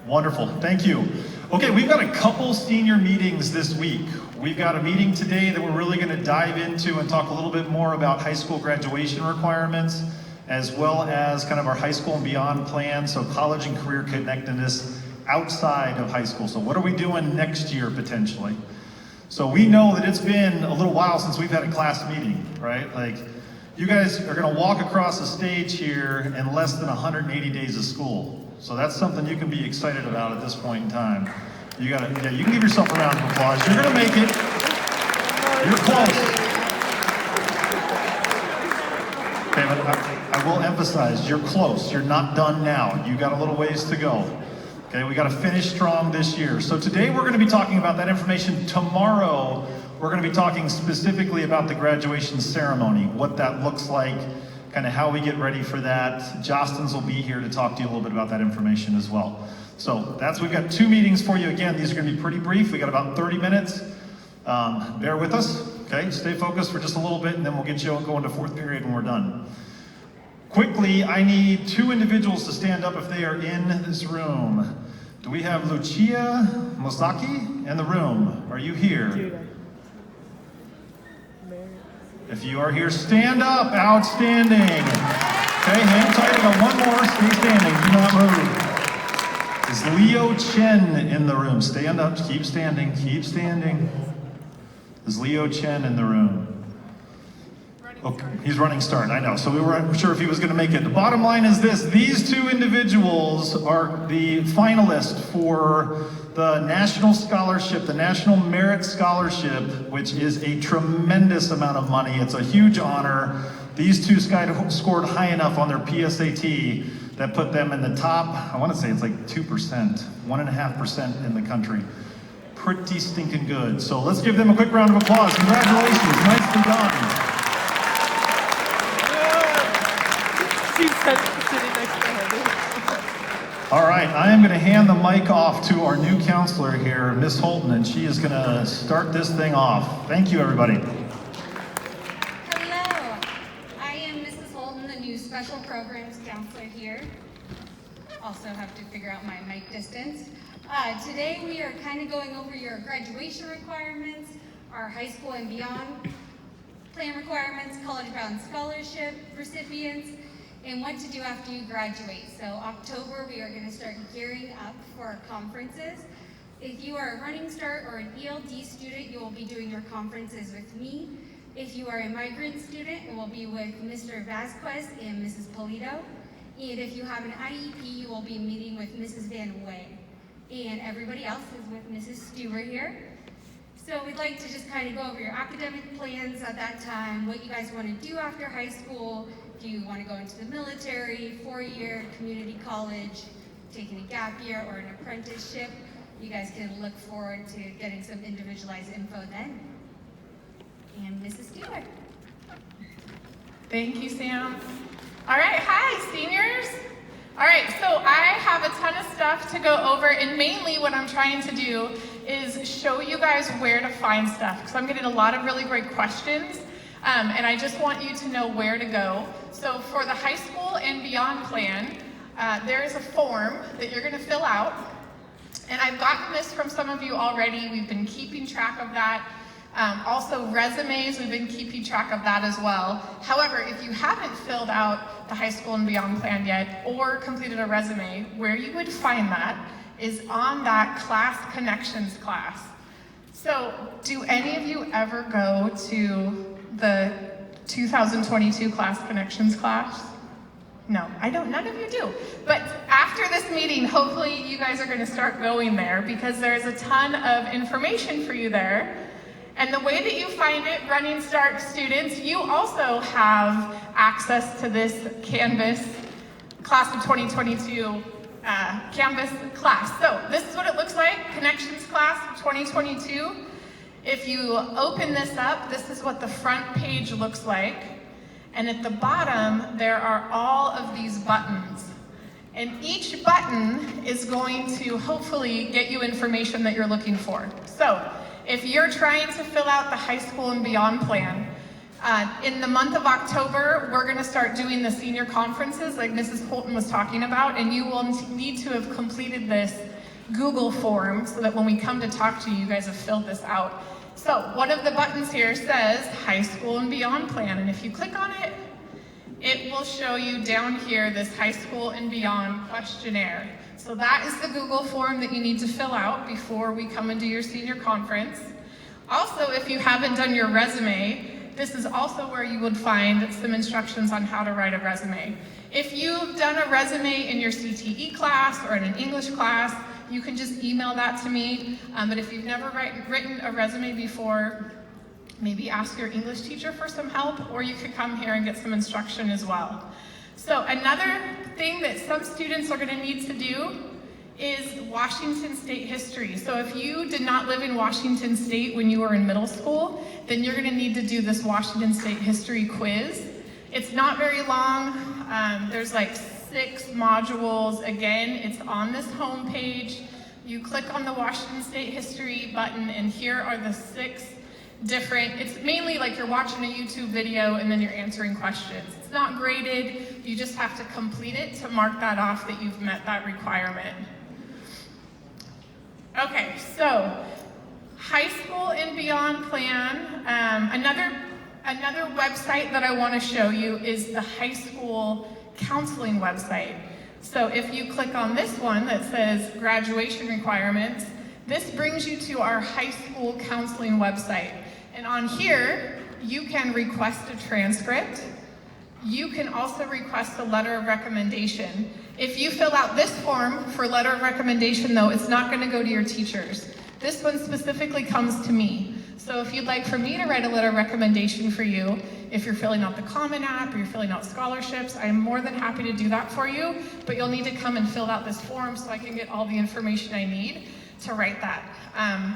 Wonderful, thank you. Okay, we've got a couple senior meetings this week. We've got a meeting today that we're really going to dive into and talk a little bit more about high school graduation requirements, as well as kind of our high school and beyond plan, so college and career connectedness outside of high school. So what are we doing next year potentially? So we know that it's been a little while since we've had a class meeting, right? Like, you guys are going to walk across the stage here in less than 180 days of school. So that's something you can be excited about at this point in time. You can give yourself a round of applause. You're gonna make it. You're close. Okay, but I will emphasize, you're close. You're not done now. You got a little ways to go. Okay, we gotta finish strong this year. So today we're gonna be talking about that information. Tomorrow, we're gonna be talking specifically about the graduation ceremony, what that looks like, kind of how we get ready for that. Jostens will be here to talk to you a little bit about that information as well. So we've got 2 meetings for you. Again, these are going to be pretty brief. We got about 30 minutes. Bear with us, okay? Stay focused for just a little bit, and then we'll get you going to 4th period when we're done. Quickly, I need 2 individuals to stand up if they are in this room. Do we have Lucia Mosaki in the room? Are you here? If you are here, stand up. Outstanding. Okay, hang tight. I got one more. Stay standing. Do not move. Is Leo Chen in the room? Stand up. Keep standing. Keep standing. Is Leo Chen in the room? Okay, he's running start. I know. So we weren't sure if he was going to make it. The bottom line is this. These 2 individuals are the finalists for the National Scholarship, the National Merit Scholarship, which is a tremendous amount of money. It's a huge honor. These 2 scored high enough on their PSAT that put them in the top, I want to say it's like 2%, 1.5% in the country. Pretty stinking good. So let's give them a quick round of applause. Congratulations. Nicely done. All right, I am going to hand the mic off to our new counselor here, Miss Holton, and she is going to start this thing off. Thank you, everybody. Hello, I am Mrs. Holton, the new special programs counselor here. Also have to figure out my mic distance. Today we are kind of going over your graduation requirements, our high school and beyond plan requirements, college bound scholarship recipients, and what to do after you graduate. So October, we are going to start gearing up for our conferences. If you are a Running Start or an ELD student, you will be doing your conferences with me. If you are a migrant student, it will be with Mr. Vasquez and Mrs. Polito. And if you have an IEP, you will be meeting with Mrs. Van Way. And everybody else is with Mrs. Stewart here. So we'd like to just kind of go over your academic plans at that time, what you guys want to do after high school. Do you want to go into the military, 4-year community college, taking a gap year or an apprenticeship? You guys can look forward to getting some individualized info then. And Mrs. Stewart. Thank you, Sam. All right, hi, seniors. All right, so I have a ton of stuff to go over, and mainly what I'm trying to do is show you guys where to find stuff, because I'm getting a lot of really great questions, and I just want you to know where to go. So for the high school and beyond plan, there is a form that you're gonna fill out, and I've gotten this from some of you already. We've been keeping track of that. Also resumes, we've been keeping track of that as well. However, if you haven't filled out the high school and beyond plan yet or completed a resume, where you would find that is on that class connections class. So do any of you ever go to the 2022 class connections class? No, I don't, none of you do. But after this meeting, hopefully you guys are gonna start going there, because there's a ton of information for you there. And the way that you find it, Running Start students, you also have access to this Canvas Class of 2022 Canvas class. So this is what it looks like, Connections Class of 2022. If you open this up, this is what the front page looks like. And at the bottom, there are all of these buttons. And each button is going to hopefully get you information that you're looking for. So if you're trying to fill out the high school and beyond plan, In the month of October, we're going to start doing the senior conferences like Mrs. Holton was talking about, and you will need to have completed this Google form so that when we come to talk to you, you guys have filled this out. So one of the buttons here says High School and Beyond Plan, and if you click on it, it will show you down here this High School and Beyond questionnaire. So that is the Google form that you need to fill out before we come and do your senior conference. Also, if you haven't done your resume, this is also where you would find some instructions on how to write a resume. If you've done a resume in your CTE class or in an English class, you can just email that to me. But if you've never written a resume before, maybe ask your English teacher for some help, or you could come here and get some instruction as well. So another thing that some students are going to need to do is Washington State history. So if you did not live in Washington State when you were in middle school, then you're going to need to do this Washington State history quiz. It's not very long. There's like 6 modules. Again, it's on this home page. You click on the Washington State history button, and here are the 6 different, it's mainly like you're watching a YouTube video and then you're answering questions. It's not graded. You just have to complete it to mark that off that you've met that requirement. Okay, so High School and Beyond Plan. Another website that I want to show you is the high school counseling website. So if you click on this one that says graduation requirements, this brings you to our high school counseling website. And on here, you can request a transcript. You can also request a letter of recommendation. If you fill out this form for letter of recommendation, though, it's not going to go to your teachers. This one specifically comes to me. So if you'd like for me to write a letter of recommendation for you, if you're filling out the Common App or you're filling out scholarships, I'm more than happy to do that for you, but you'll need to come and fill out this form so I can get all the information I need to write that.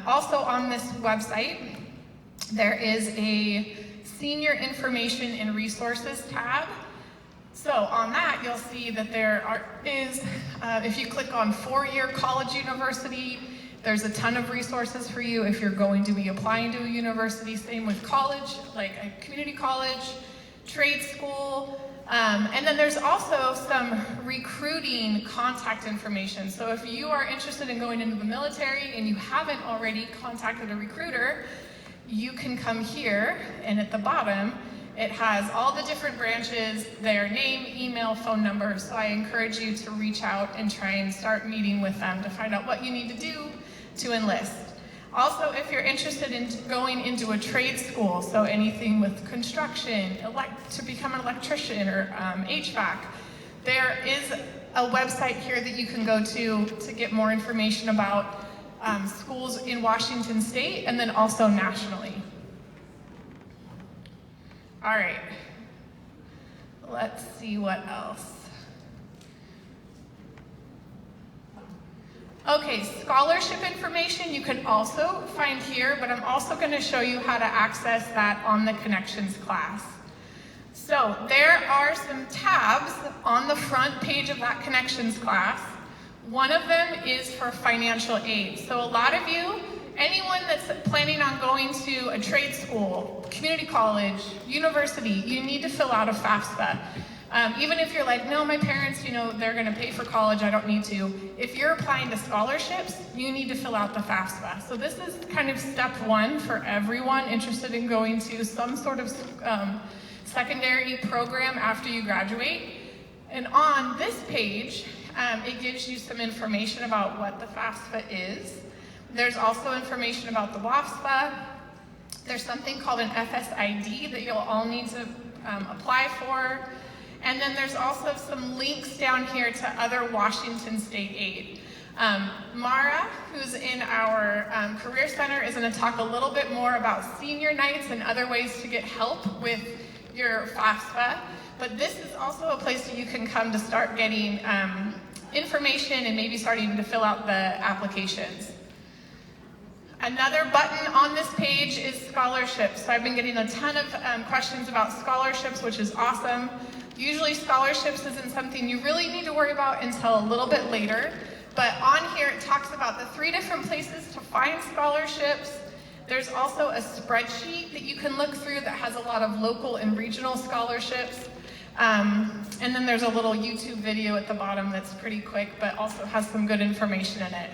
Also on this website, there is a Senior Information and Resources tab. So on that, you'll see that there is, if you click on 4-year college university, there's a ton of resources for you if you're going to be applying to a university. Same with college, like a community college, trade school, and then there's also some recruiting contact information. So if you are interested in going into the military and you haven't already contacted a recruiter, you can come here, and at the bottom, it has all the different branches, their name, email, phone number. So I encourage you to reach out and try and start meeting with them to find out what you need to do to enlist. Also, if you're interested in going into a trade school, so anything with construction, to become an electrician or HVAC, there is a website here that you can go to get more information about schools in Washington State and then also nationally. All right, let's see what else. Okay, scholarship information you can also find here, but I'm also going to show you how to access that on the Connections class. So there are some tabs on the front page of that Connections class. One of them is for financial aid. So a lot of you, anyone that's planning on going to a trade school, community college, university, you need to fill out a FAFSA. Even if you're like, no, my parents, they're going to pay for college, I don't need to. If you're applying to scholarships, you need to fill out the FAFSA. So this is kind of step 1 for everyone interested in going to some sort of secondary program after you graduate. And on this page, it gives you some information about what the FAFSA is. There's also information about the WAFSA. There's something called an FSID that you'll all need to apply for. And then there's also some links down here to other Washington State aid. Mara, who's in our Career Center, is going to talk a little bit more about senior nights and other ways to get help with your FAFSA. But this is also a place that you can come to start getting information and maybe starting to fill out the applications. Another button on this page is scholarships. So I've been getting a ton of questions about scholarships, which is awesome. Usually scholarships isn't something you really need to worry about until a little bit later. But on here it talks about the 3 different places to find scholarships. There's also a spreadsheet that you can look through that has a lot of local and regional scholarships. And then there's a little YouTube video at the bottom that's pretty quick, but also has some good information in it.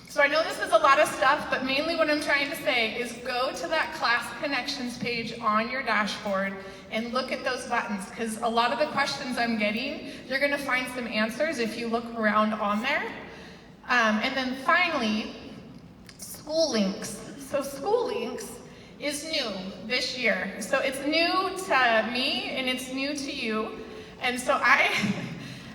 So I know this is a lot of stuff, but mainly what I'm trying to say is go to that class connections page on your dashboard and look at those buttons, because a lot of the questions I'm getting, you're gonna find some answers if you look around on there. And then finally, School Links. So School Links is new this year. So it's new to me and it's new to you. And so I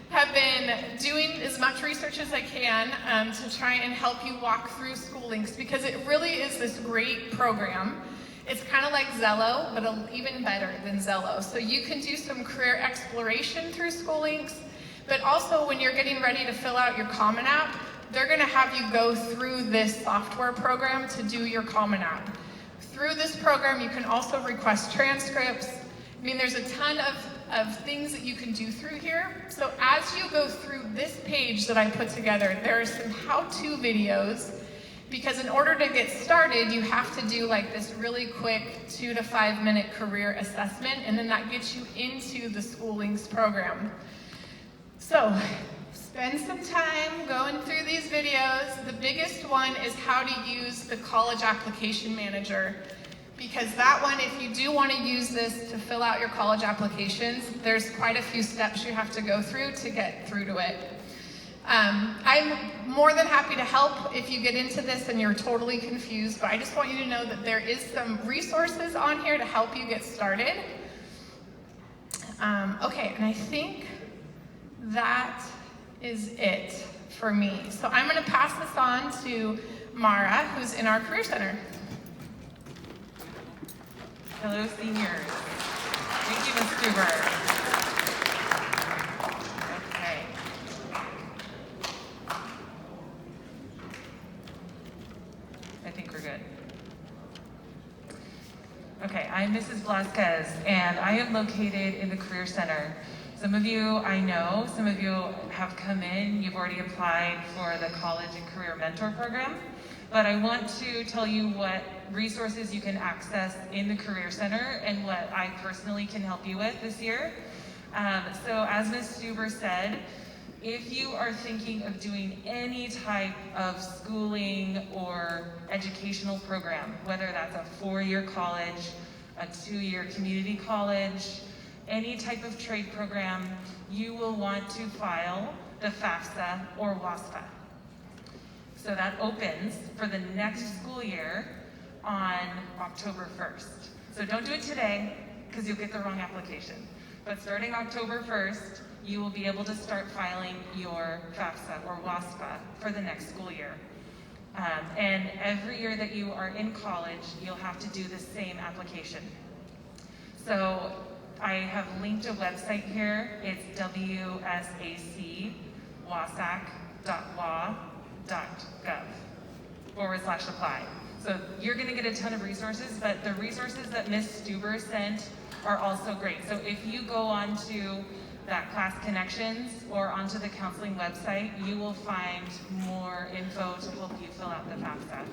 have been doing as much research as I can to try and help you walk through School Links, because it really is this great program. It's kind of like Zello, but even better than Zello. So you can do some career exploration through School Links, but also when you're getting ready to fill out your Common App, they're gonna have you go through this software program to do your Common App. Through this program, you can also request transcripts. I mean, there's a ton of things that you can do through here. So as you go through this page that I put together, there are some how-to videos, because in order to get started, you have to do like this really quick 2 to 5 minute career assessment, and then that gets you into the School Links program. So spend some time going through these videos. The biggest one is how to use the College Application Manager, because that one, if you do want to use this to fill out your college applications, there's quite a few steps you have to go through to get through to it. I'm more than happy to help if you get into this and you're totally confused, but I just want you to know that there is some resources on here to help you get started. Okay, and I think that is it for me. So I'm going to pass this on to Mara, who's in our Career Center. Hello, seniors. Thank you, Ms. Stuber. Okay. I think we're good. Okay, I'm Mrs. Velasquez, and I am located in the Career Center. Some of you I know, some of you have come in, you've already applied for the College and Career Mentor Program, but I want to tell you what resources you can access in the Career Center and what I personally can help you with this year. So as Ms. Stuber said, if you are thinking of doing any type of schooling or educational program, whether that's a 4-year college, a 2-year community college, any type of trade program, you will want to file the FAFSA or WASFA. So that opens for the next school year on October 1st. So don't do it today, because you'll get the wrong application. But starting October 1st, you will be able to start filing your FAFSA or WASFA for the next school year. And every year that you are in college, you'll have to do the same application. So I have linked a website here. It's wsacwasac.wa.gov/apply. So you're gonna get a ton of resources, but the resources that Ms. Stuber sent are also great. So if you go onto that Class Connections or onto the counseling website, you will find more info to help you fill out the FAFSA.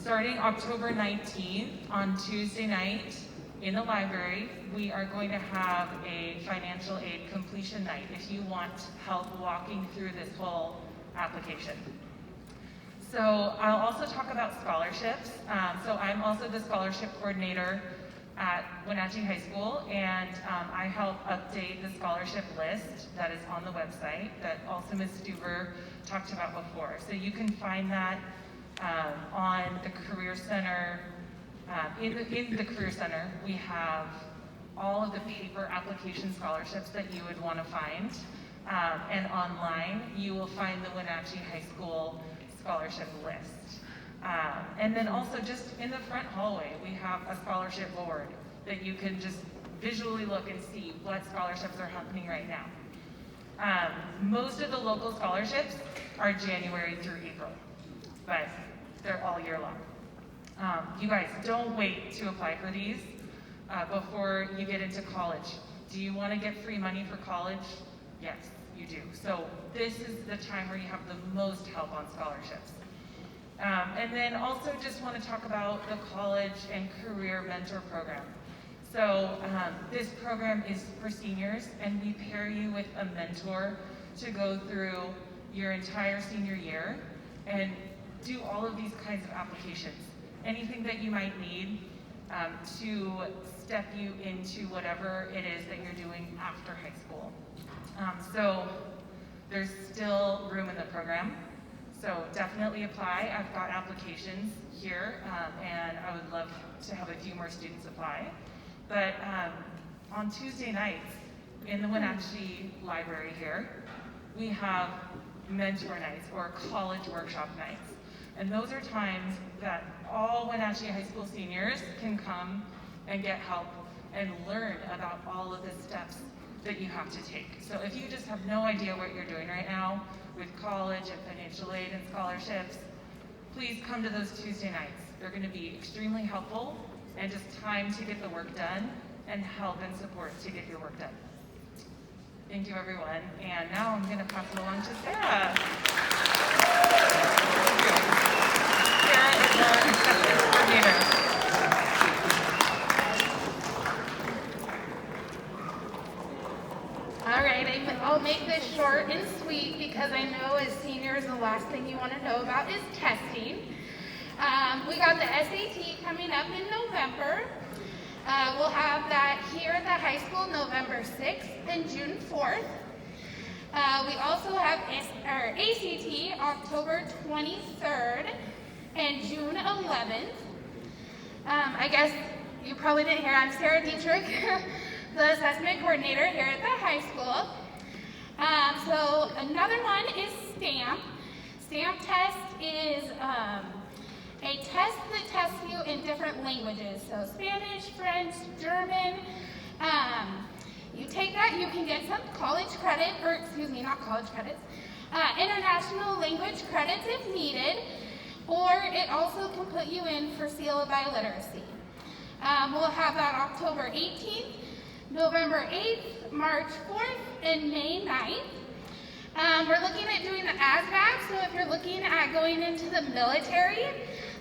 Starting October 19th on Tuesday night in the library, we are going to have a financial aid completion night if you want help walking through this whole application. So I'll also talk about scholarships. So I'm also the scholarship coordinator at Wenatchee High School, and I help update the scholarship list that is on the website that also Ms. Stuber talked about before. So you can find that on the Career Center. In the Career Center, we have all of the paper application scholarships that you would want to find. And online, you will find the Wenatchee High School scholarship list. And then also just in the front hallway, we have a scholarship board that you can just visually look and see what scholarships are happening right now. Most of the local scholarships are January through April, but they're all year long. You guys, don't wait to apply for these before you get into college. Do you want to get free money for college? Yes, you do. So this is the time where you have the most help on scholarships. And then also just want to talk about the College and Career Mentor Program. So this program is for seniors, and we pair you with a mentor to go through your entire senior year and do all of these kinds of applications. Anything that you might need to step you into whatever it is that you're doing after high school. So there's still room in the program. So definitely apply. I've got applications here, and I would love to have a few more students apply. But on Tuesday nights in the Wenatchee Library here, we have mentor nights or college workshop nights. And those are times that all Wenatchee High School seniors can come and get help and learn about all of the steps that you have to take. So if you just have no idea what you're doing right now with college and financial aid and scholarships, please come to those Tuesday nights. They're going to be extremely helpful and just time to get the work done and help and support to get your work done. Thank you, everyone. And now I'm going to pass it along to Sarah. Sarah is the acceptance coordinator. All right, I'll make this short and sweet because I know as seniors the last thing you want to know about is testing. We got the SAT coming up in November. We'll have that here at the high school November 6th and June 4th. We also have our ACT October 23rd and June 11th. I guess you probably didn't hear, I'm Sarah Dietrich, the assessment coordinator here at the high school. So another one is STAMP. STAMP test is a test that tests you in different languages. So Spanish, French, German. You take that, you can get some college credit, or excuse me, not college credits, international language credits if needed, or it also can put you in for Seal of Biliteracy. We'll have that October 18th, November 8th, March 4th, and May 9th. We're looking at doing the ASVAB, so if you're looking at going into the military,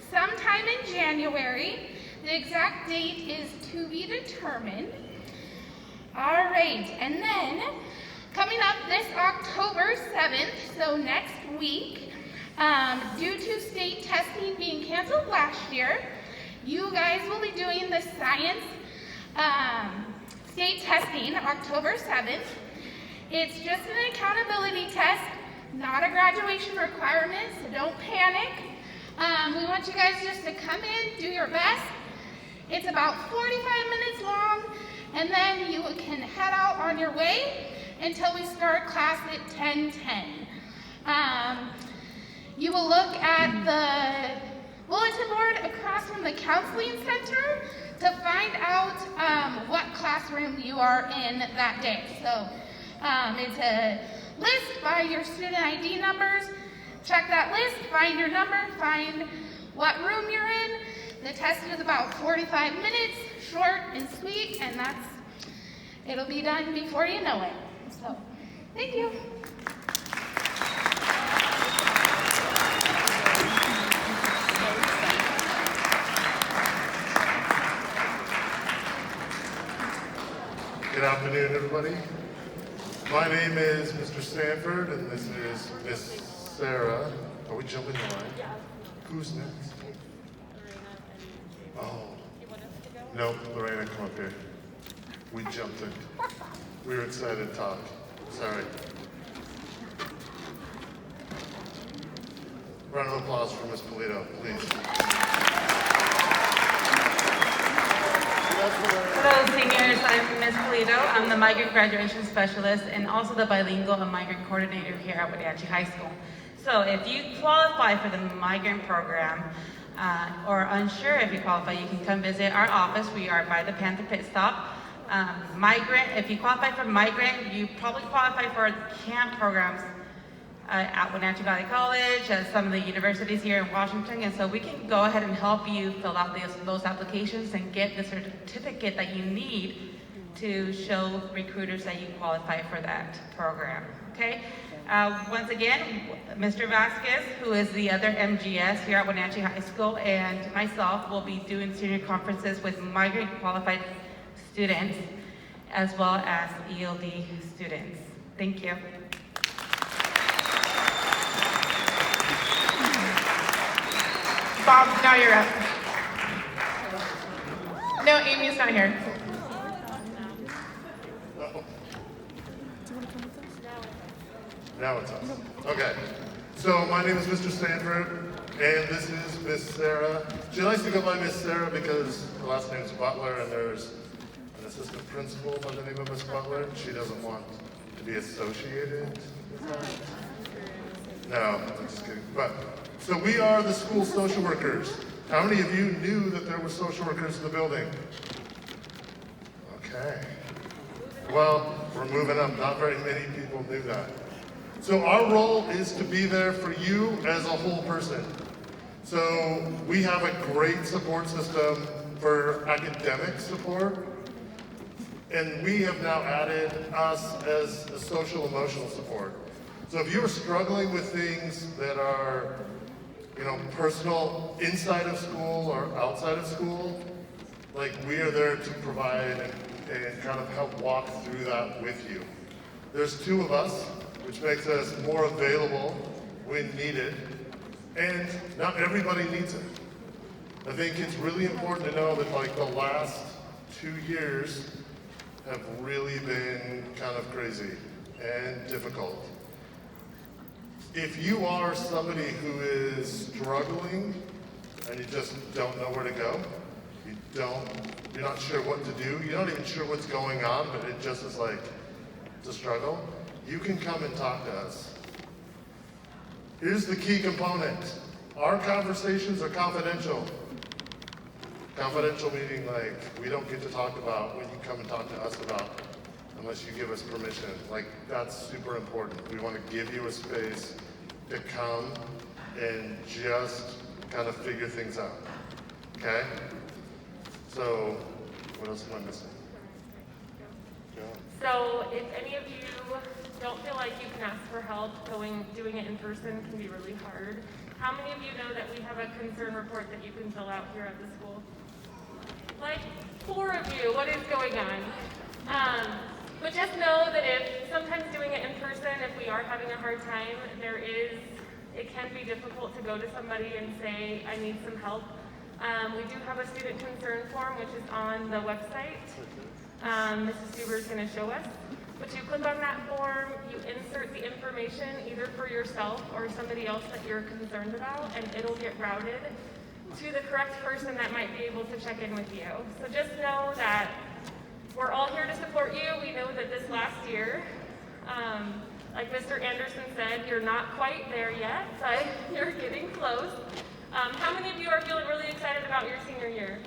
sometime in January. The exact date is to be determined. All right, and then coming up this October 7th, so next week, due to state testing being canceled last year, you guys will be doing the science state testing October 7th. It's just an accountability test, not a graduation requirement, so don't panic. We want you guys just to come in, do your best. It's about 45 minutes long, and then you can head out on your way until we start class at 10:10. You will look at the bulletin board across from the counseling center to find out what classroom you are in that day. So it's a list by your student ID numbers. Check that list, find your number, find what room you're in. The test is about 45 minutes, short and sweet, and it'll be done before you know it. So, thank you. Good afternoon, everybody. My name is Mr. Stanford, and this is Miss Sarah. Are we jumping the line? Yeah. Who's next? Oh. Nope, Lorena, come up here. We jumped in. We were excited to talk. Sorry. Round of applause for Miss Polito, please. Hello seniors, I'm Ms. Polito. I'm the Migrant Graduation Specialist and also the Bilingual and Migrant Coordinator here at Wenatchee High School. So if you qualify for the migrant program or unsure if you qualify, you can come visit our office. We are by the Panther Pit Stop. Migrant, if you qualify for migrant, you probably qualify for camp programs at Wenatchee Valley College, some of the universities here in Washington, and so we can go ahead and help you fill out those applications and get the certificate that you need to show recruiters that you qualify for that program, okay? Once again, Mr. Vasquez, who is the other MGS here at Wenatchee High School, and myself will be doing senior conferences with migrant qualified students as well as ELD students. Thank you. Bob, now you're up. No, Amy's not here. Now it's us. Okay. So my name is Mr. Stanford, and this is Miss Sarah. She likes to go by Miss Sarah because her last name is Butler, and there's an assistant principal by the name of Miss Butler. She doesn't want to be associated with that. No, I'm just kidding. But so we are the school social workers. How many of you knew that there were social workers in the building? Okay. Well, we're moving up. Not very many people knew that. So our role is to be there for you as a whole person. So we have a great support system for academic support, and we have now added us as a social emotional support. So if you're struggling with things that are, personal inside of school or outside of school, like we are there to provide and kind of help walk through that with you. There's two of us, which makes us more available when needed, and not everybody needs it. I think it's really important to know that the last 2 years have really been kind of crazy and difficult. If you are somebody who is struggling and you just don't know where to go, you're not sure what to do, you're not even sure what's going on, but it just is it's a struggle, you can come and talk to us. Here's the key component. Our conversations are confidential. Confidential meaning we don't get to talk about what you come and talk to us about unless you give us permission. That's super important. We want to give you a space to come and just kind of figure things out. Okay? So, what else am I missing? So if any of you don't feel like you can ask for help, doing it in person can be really hard. How many of you know that we have a concern report that you can fill out here at the school? 4 of you, what is going on? But just know that if sometimes doing it in person, if we are having a hard time, it can be difficult to go to somebody and say, I need some help. We do have a student concern form, which is on the website. Mrs. Stuber is going to show us. But you click on that form, you insert the information either for yourself or somebody else that you're concerned about, and it'll get routed to the correct person that might be able to check in with you. So just know that we're all here to support you. We know that this last year, like Mr. Anderson said, you're not quite there yet, but you're getting close. How many of you are feeling really excited about your senior year?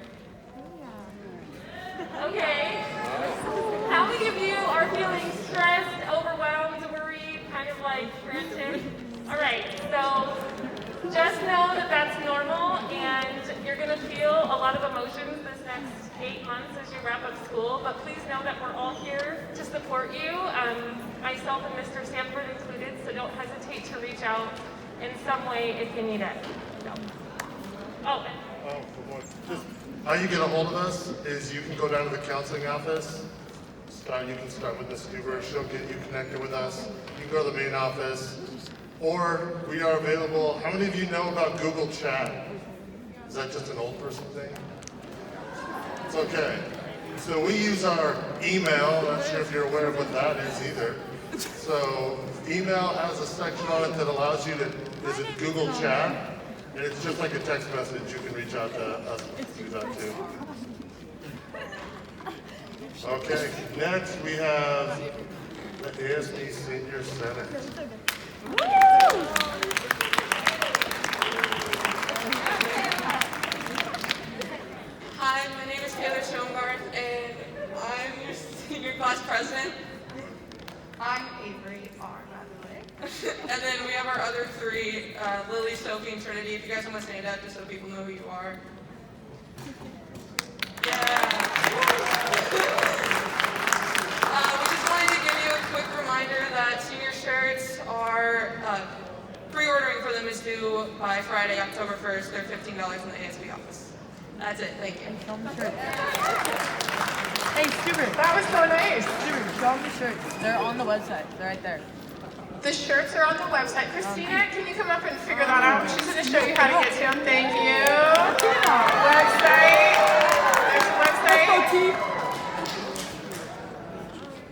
Okay. How many of you are feeling stressed, overwhelmed, worried, kind of frantic? All right, so just know that that's normal, and you're going to feel a lot of emotions this next 8 months as you wrap up school, but please know that we're all here to support you, myself and Mr. Stanford included, so don't hesitate to reach out in some way if you need it. How you get a hold of us is you can go down to the counseling office. You can start with Ms. Stuber. She'll get you connected with us. You can go to the main office. Or we are available. How many of you know about Google Chat? Is that just an old person thing? It's okay. So we use our email. I'm not sure if you're aware of what that is either. So email has a section on it that allows you to visit Google Chat. And it's just like a text message. You can reach out to us through that too. Okay, next we have the ASB Senior Senate. Hi, my name is Taylor Schoengarth, and I'm your senior class president. I'm Avery R, by the way. And then we have our other 3, Lily, Sophie, and Trinity. If you guys want to stand up just so people know who you are. Yeah. We just wanted to give you a quick reminder that senior shirts are, pre-ordering for them is due by Friday, October 1st. They're $15 in the ASB office. That's it, thank you. Hey, Stuber. That was so nice. Stuber, show them the shirts. They're on the website. They're right there. The shirts are on the website. Christina, can you come up and figure that out? She's going to show you how to get to them. Thank you. Website. There's the website.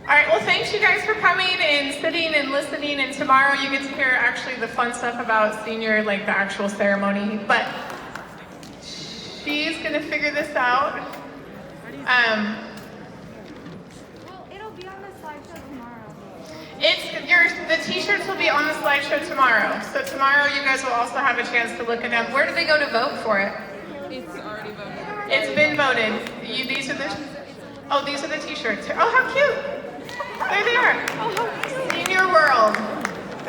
All right, well, thanks you guys for coming and sitting and listening. And tomorrow you get to hear actually the fun stuff about senior, like the actual ceremony. But she's going to figure this out. Well, it'll be on the slideshow tomorrow. The t-shirts will be on the slideshow tomorrow. So tomorrow you guys will also have a chance to look at them. Where do they go to vote for it? It's already voted. It's been voted. These are the t-shirts. Oh, how cute. There they are. Senior World.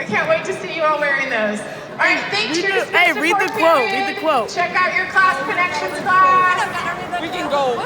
I can't wait to see you all wearing those. All right, thank you. Hey, read the quote. Read the quote. Check out your Class Connections class. We can go.